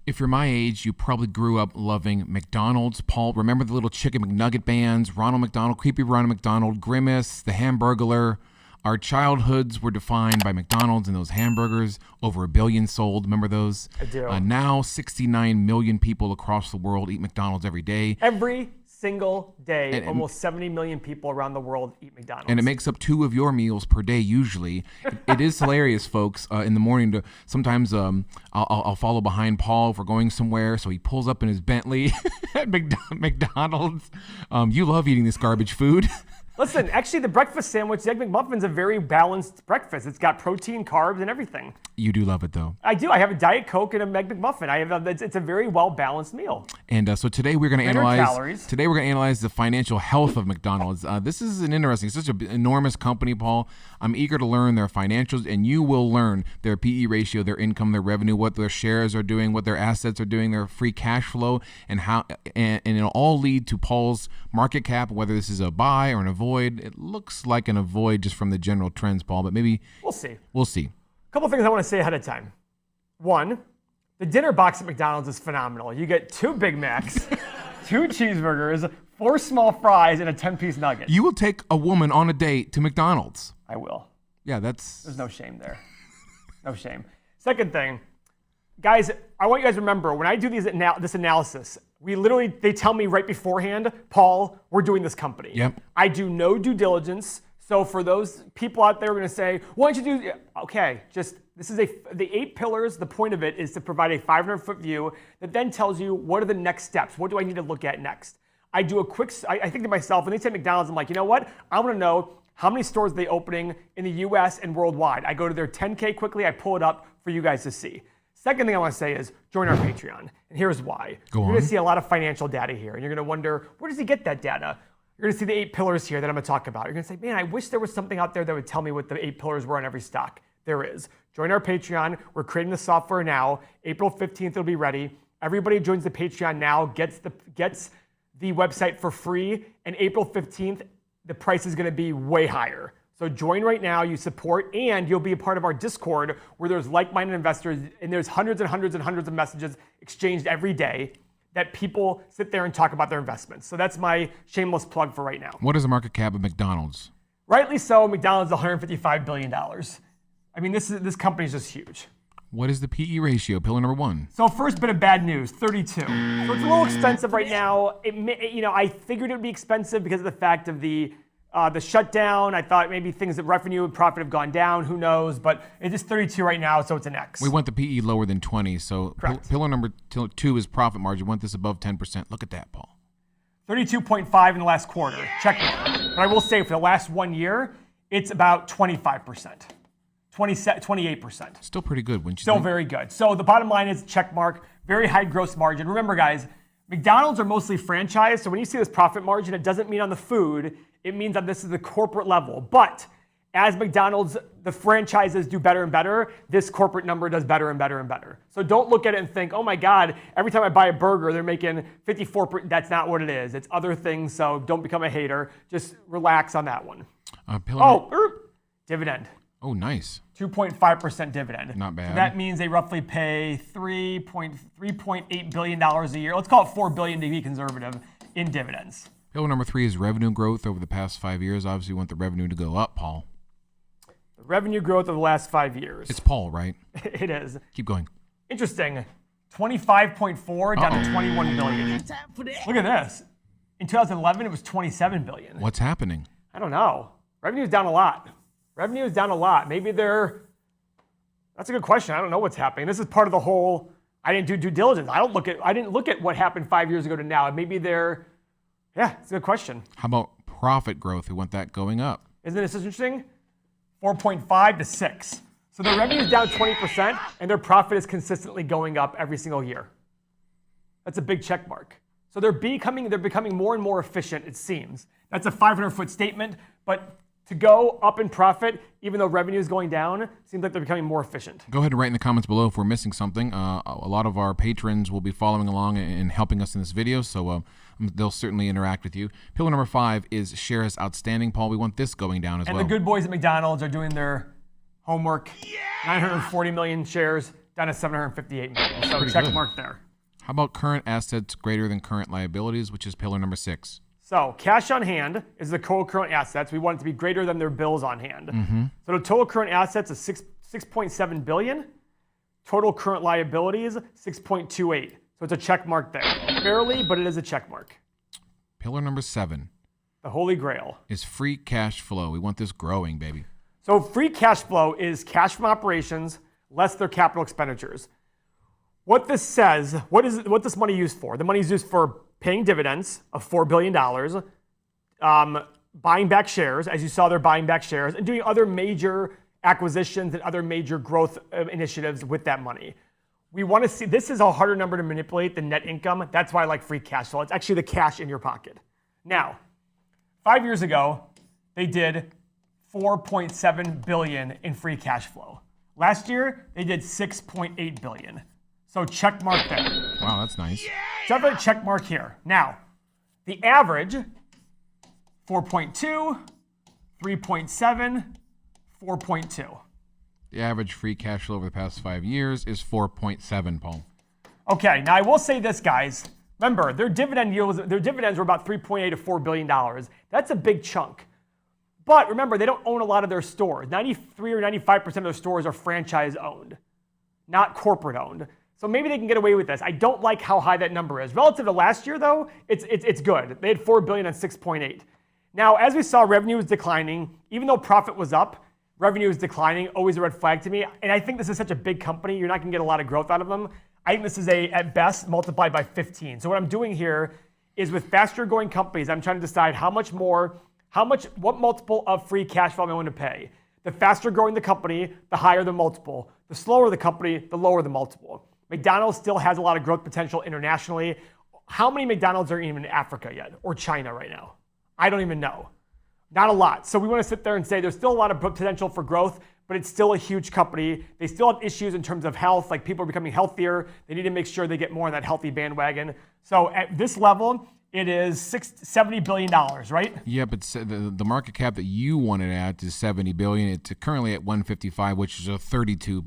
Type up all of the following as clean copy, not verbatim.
If you're my age, you probably grew up loving McDonald's. Paul, remember the little chicken McNugget bands, Ronald McDonald, Creepy Ronald McDonald, Grimace, the Hamburglar. Our childhoods were defined by McDonald's and those hamburgers, over 1 billion sold. Remember those? I do. Now, 69 million people across the world eat McDonald's every day. Every single day, almost 70 million people around the world eat McDonald's. And it makes up 2 of your meals per day usually. It is hilarious, folks. In the morning, sometimes I'll follow behind Paul if we're going somewhere, so he pulls up in his Bentley at McDonald's. You love eating this garbage food. Listen, actually, the breakfast sandwich, the Egg McMuffin's a very balanced breakfast. It's got protein, carbs, and everything. You do love it, though. I do. I have a Diet Coke and a Egg McMuffin. It's a very well-balanced meal. And so today we're going to analyze calories. Today we're going to analyze the financial health of McDonald's. This is an interesting, it's such an enormous company, Paul. I'm eager to learn their financials, and you will learn their PE ratio, their income, their revenue, what their shares are doing, what their assets are doing, their free cash flow, and how. And it'll all lead to Paul's market cap, whether this is a buy or an avoid. It looks like an avoid just from the general trends, Paul, but maybe we'll see. We'll see. A couple things I want to say ahead of time. One, the dinner box at McDonald's is phenomenal. You get 2 Big Macs, 2 cheeseburgers, 4 small fries, and a 10-piece nugget. You will take a woman on a date to McDonald's. I will. Yeah, there's no shame there. No shame. Second thing, guys, I want you guys to remember, when I do this analysis, they tell me right beforehand, Paul, we're doing this company. Yep. I do no due diligence. So for those people out there who are going to say, why don't you do, okay, this is the 8 pillars. The point of it is to provide a 500-foot view that then tells you what are the next steps? What do I need to look at next? I do a quick, I think to myself, when they say McDonald's, I'm like, you know what? I want to know how many stores are they opening in the US and worldwide. I go to their 10K quickly, I pull it up for you guys to see. Second thing I want to say is join our Patreon. And here's why. You're going to see a lot of financial data here. And you're going to wonder, where does he get that data? You're going to see the 8 pillars here that I'm going to talk about. You're going to say, man, I wish there was something out there that would tell me what the 8 pillars were on every stock. There is. Join our Patreon. We're creating the software now. April 15th, it'll be ready. Everybody who joins the Patreon now gets the website for free. And April 15th, the price is going to be way higher. So join right now, you support, and you'll be a part of our Discord where there's like-minded investors, and there's hundreds and hundreds and hundreds of messages exchanged every day that people sit there and talk about their investments. So that's my shameless plug for right now. What is the market cap of McDonald's? Rightly so, McDonald's is $155 billion. I mean, this company is just huge. What is the PE ratio, pillar number 1? So first bit of bad news, 32. So it's a little expensive right now. I figured it would be expensive because of the fact of the shutdown. I thought maybe things that revenue and profit have gone down. Who knows? But it's just 32 right now, so it's an X. We want the PE lower than 20. So pillar number 2 is profit margin. We want this above 10%. Look at that, Paul. 32.5 in the last quarter. Check mark. But I will say for the last 1 year, it's about 25%. 28%. Still pretty good, wouldn't you Still think? very good. So the bottom line is check mark, very high gross margin. Remember, guys, McDonald's are mostly franchised, so when you see this profit margin, it doesn't mean on the food, it means that this is the corporate level. But as McDonald's, the franchises do better and better, this corporate number does better and better and better. So don't look at it and think, oh my God, every time I buy a burger, they're making 54%. That's not what it is. It's other things, so don't become a hater. Just relax on that one. Dividend. Oh, nice. 2.5% dividend. Not bad. So that means they roughly pay $3.8 billion a year. Let's call it $4 billion to be conservative in dividends. Pillar number 3 is revenue growth over the past 5 years. Obviously, you want the revenue to go up, Paul. The revenue growth of the last 5 years. It's Paul, right? It is. Keep going. Interesting. 25.4 down to 21 billion. Look at this. In 2011, it was 27 billion. What's happening? I don't know. Revenue is down a lot. Maybe that's a good question. I don't know what's happening. This is part of the whole, I didn't do due diligence. I didn't look at what happened 5 years ago to now. Maybe it's a good question. How about profit growth? We want that going up. Isn't this interesting? 4.5 to 6. So their revenue is down 20% and their profit is consistently going up every single year. That's a big check mark. So they're becoming more and more efficient, it seems. That's a 500-foot statement, but to go up in profit, even though revenue is going down, seems like they're becoming more efficient. Go ahead and write in the comments below if we're missing something. A lot of our patrons will be following along and helping us in this video, so they'll certainly interact with you. Pillar number 5 is shares outstanding. Paul, we want this going down as well. And the good boys at McDonald's are doing their homework. 940 million shares, down to $758 million. So Pretty check good. mark there. How about current assets greater than current liabilities, which is pillar number 6? So cash on hand is the total current assets. We want it to be greater than their bills on hand. Mm-hmm. So the total current assets is $6.7 billion. Total current liabilities, $6.28. So it's a check mark there. Barely, but it is a check mark. Pillar number 7 The holy grail. is free cash flow. We want this growing, baby. So free cash flow is cash from operations less their capital expenditures. What this says, what this money used for? The money is used for paying dividends of $4 billion, buying back shares, as you saw they're buying back shares, and doing other major acquisitions and other major growth initiatives with that money. We want to see, this is a harder number to manipulate than net income. That's why I like free cash flow. It's actually the cash in your pocket. Now, 5 years ago, they did $4.7 billion in free cash flow. Last year, they did $6.8 billion. So check mark there. Wow, that's nice. Definitely check mark here. Now, the average, 4.2, 3.7, 4.2. The average free cash flow over the past 5 years is 4.7, Paul. Okay, now I will say this, guys. Remember, their dividends were about $3.8 to $4 billion. That's a big chunk. But remember, they don't own a lot of their stores. 93 or 95% of their stores are franchise owned, not corporate owned. So maybe they can get away with this. I don't like how high that number is. Relative to last year, though, it's good. They had $4 billion on 6.8. Now, as we saw, revenue is declining. Even though profit was up, revenue is declining. Always a red flag to me. And I think this is such a big company, you're not going to get a lot of growth out of them. I think this is at best, multiplied by 15. So what I'm doing here is with faster growing companies, I'm trying to decide what multiple of free cash flow I'm willing to pay. The faster growing the company, the higher the multiple. The slower the company, the lower the multiple. McDonald's still has a lot of growth potential internationally. How many McDonald's are even in Africa yet or China right now? I don't even know. Not a lot. So we want to sit there and say there's still a lot of potential for growth, but it's still a huge company. They still have issues in terms of health, like people are becoming healthier. They need to make sure they get more on that healthy bandwagon. So at this level, it is $70 billion, right? Yeah, but the market cap that you want it at is $70 billion. It's currently at 155, which is a 32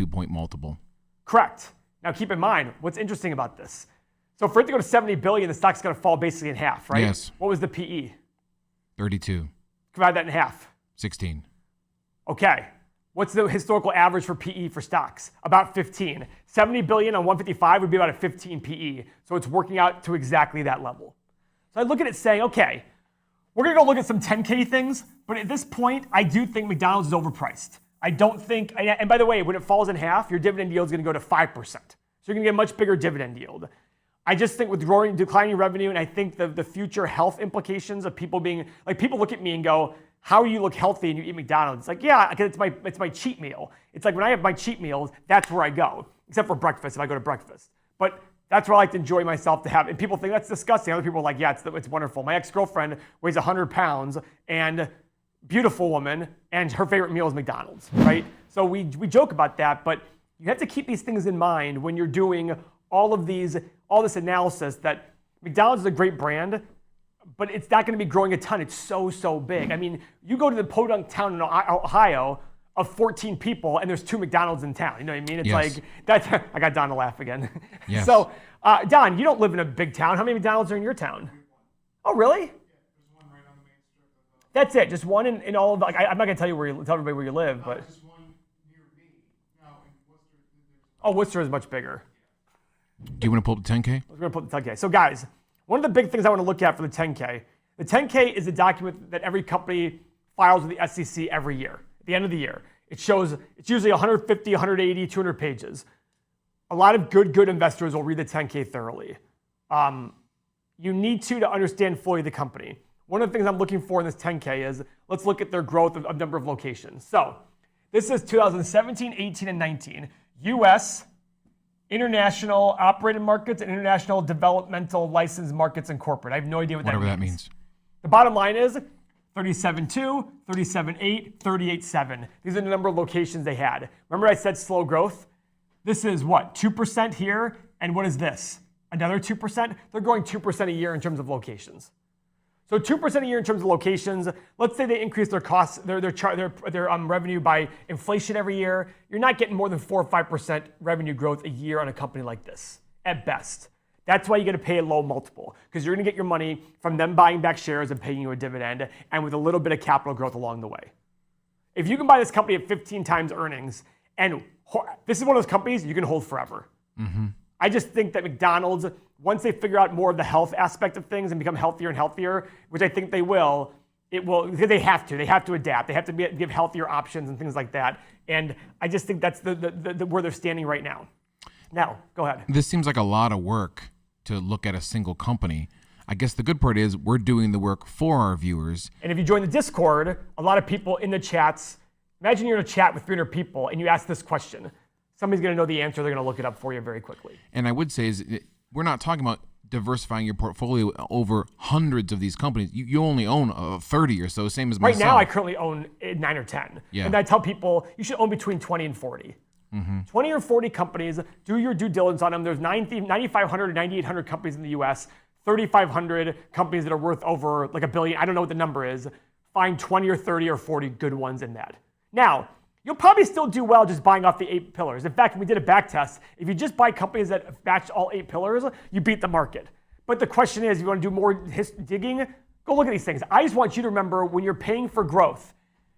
point multiple. Correct. Now keep in mind, what's interesting about this? So for it to go to $70 billion, the stock's going to fall basically in half, right? Yes. What was the PE? 32. Divide that in half. 16. Okay. What's the historical average for PE for stocks? About 15. 70 billion on 155 would be about a 15 PE. So it's working out to exactly that level. So I look at it saying, okay, we're going to go look at some 10K things, but at this point, I do think McDonald's is overpriced. I don't think, and by the way, when it falls in half, your dividend yield is going to go to 5%. So you're going to get a much bigger dividend yield. I just think with declining revenue, and I think the future health implications of people being, like people look at me and go, how do you look healthy and you eat McDonald's? It's like, yeah, because it's my cheat meal. It's like when I have my cheat meals, that's where I go, except for breakfast if I go to breakfast. But that's where I like to enjoy myself to have. And people think that's disgusting. Other people are like, yeah, it's wonderful. My ex-girlfriend weighs 100 pounds and beautiful woman, and her favorite meal is McDonald's, right? So we joke about that, but you have to keep these things in mind when you're doing all this analysis that McDonald's is a great brand, but it's not going to be growing a ton. It's so big. I mean, you go to the podunk town in Ohio of 14 people, and there's 2 McDonald's in town. You know what I mean? It's yes. like, that's, I got Don to laugh again. Yes. So, Don, you don't live in a big town. How many McDonald's are in your town? Oh, really? That's it, just one in all of the, like, I'm not gonna tell everybody where you live, but. Just one near me. No, in Worcester. Oh, Worcester is much bigger. Do you want to pull up the 10K? We're gonna put the 10K. So guys, one of the big things I wanna look at for the 10K is a document that every company files with the SEC every year, at the end of the year. It's usually 150, 180, 200 pages. A lot of good investors will read the 10K thoroughly. You need to understand fully the company. One of the things I'm looking for in this 10K is, let's look at their growth of number of locations. So this is 2017, 18, and 19. U.S., international operated markets, and international developmental licensed markets and corporate. I have no idea what Whatever that that means. The bottom line is 37.2, 37.8, 38.7. These are the number of locations they had. Remember I said slow growth? This is what, 2% here, and what is this? Another 2%? They're growing 2% a year in terms of locations. So 2% a year in terms of locations. Let's say they increase their costs, their revenue by inflation every year. You're not getting more than 4 or 5% revenue growth a year on a company like this, at best. That's why you got to pay a low multiple, because you're going to get your money from them buying back shares and paying you a dividend, and with a little bit of capital growth along the way. If you can buy this company at 15 times earnings, and this is one of those companies you can hold forever. Mm-hmm. I just think that McDonald's, once they figure out more of the health aspect of things and become healthier and healthier, which I think they will, because they have to adapt. They have to give healthier options and things like that. And I just think that's the where they're standing right now. Now, go ahead. This seems like a lot of work to look at a single company. I guess the good part is we're doing the work for our viewers. And if you join the Discord, a lot of people in the chats, imagine you're in a chat with 300 people and you ask this question. Somebody's going to know the answer. They're going to look it up for you very quickly. And I would say we're not talking about diversifying your portfolio over hundreds of these companies. You only own 30 or so, same as myself. Right now, I currently own 9 or 10. Yeah. And I tell people you should own between 20 and 40. Mm-hmm. 20 or 40 companies, do your due diligence on them. There's 9,500 or 9,800 companies in the US, 3,500 companies that are worth over like $1 billion. I don't know what the number is. Find 20 or 30 or 40 good ones in that. Now, you'll probably still do well just buying off the 8 pillars. In fact, we did a back test. If you just buy companies that match all 8 pillars, you beat the market. But the question is, if you want to do more digging, go look at these things. I just want you to remember when you're paying for growth,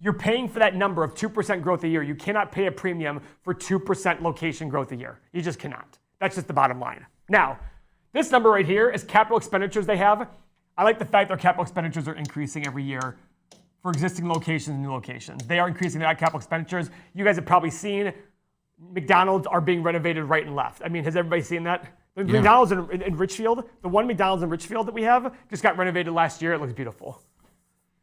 you're paying for that number of 2% growth a year. You cannot pay a premium for 2% location growth a year. You just cannot. That's just the bottom line. Now, this number right here is capital expenditures they have. I like the fact their capital expenditures are increasing every year for existing locations and new locations. They are increasing their capital expenditures. You guys have probably seen McDonald's are being renovated right and left. I mean, has everybody seen that? The McDonald's in Richfield, the one McDonald's in Richfield that we have just got renovated last year. It looks beautiful.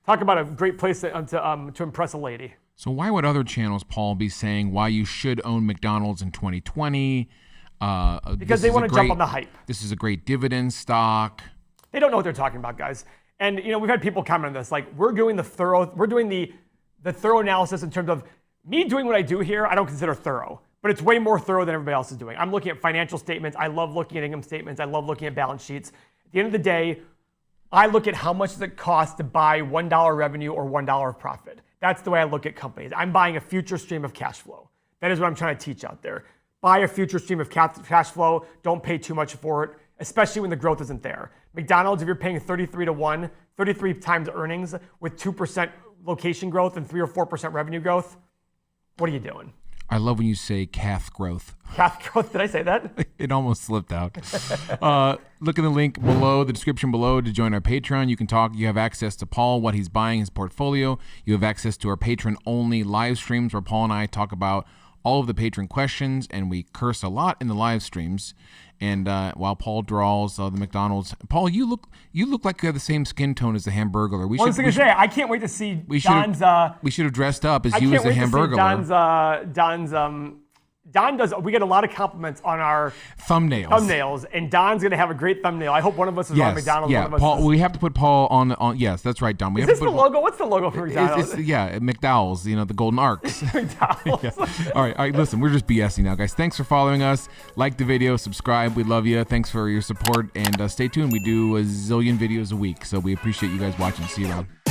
Talk about a great place to impress a lady. So why would other channels, Paul, be saying why you should own McDonald's in 2020? Because they want to jump on the hype. This is a great dividend stock. They don't know what they're talking about, guys. And we've had people comment on this. Like we're doing the thorough analysis in terms of me doing what I do here. I don't consider thorough, but it's way more thorough than everybody else is doing. I'm looking at financial statements. I love looking at income statements. I love looking at balance sheets. At the end of the day, I look at how much does it cost to buy $1 revenue or $1 of profit. That's the way I look at companies. I'm buying a future stream of cash flow. That is what I'm trying to teach out there. Buy a future stream of cash flow. Don't pay too much for it, especially when the growth isn't there. McDonald's, if you're paying 33 times earnings with 2% location growth and 3 or 4% revenue growth, what are you doing? I love when you say calf growth. Calf growth, did I say that? It almost slipped out. Look in the link below, the description below to join our Patreon. You can talk. You have access to Paul, what he's buying, his portfolio. You have access to our patron-only live streams where Paul and I talk about all of the patron questions, and we curse a lot in the live streams. And while Paul draws the McDonald's, Paul, you look like you have the same skin tone as the Hamburglar. I was going to say, I can't wait to see Don's. We should have dressed up as you as the Hamburglar. Don does. We get a lot of compliments on our thumbnails, and Don's going to have a great thumbnail. I hope one of us is on McDonald's. Yeah, one of us Paul. We have to put Paul on. Yes, that's right, Don. Is this the logo? What's the logo for McDonald's? McDowell's. The golden arcs. McDowell's. Yeah. All right. Listen, we're just BSing now, guys. Thanks for following us. Like the video, subscribe. We love you. Thanks for your support, and stay tuned. We do a zillion videos a week, so we appreciate you guys watching. See you around.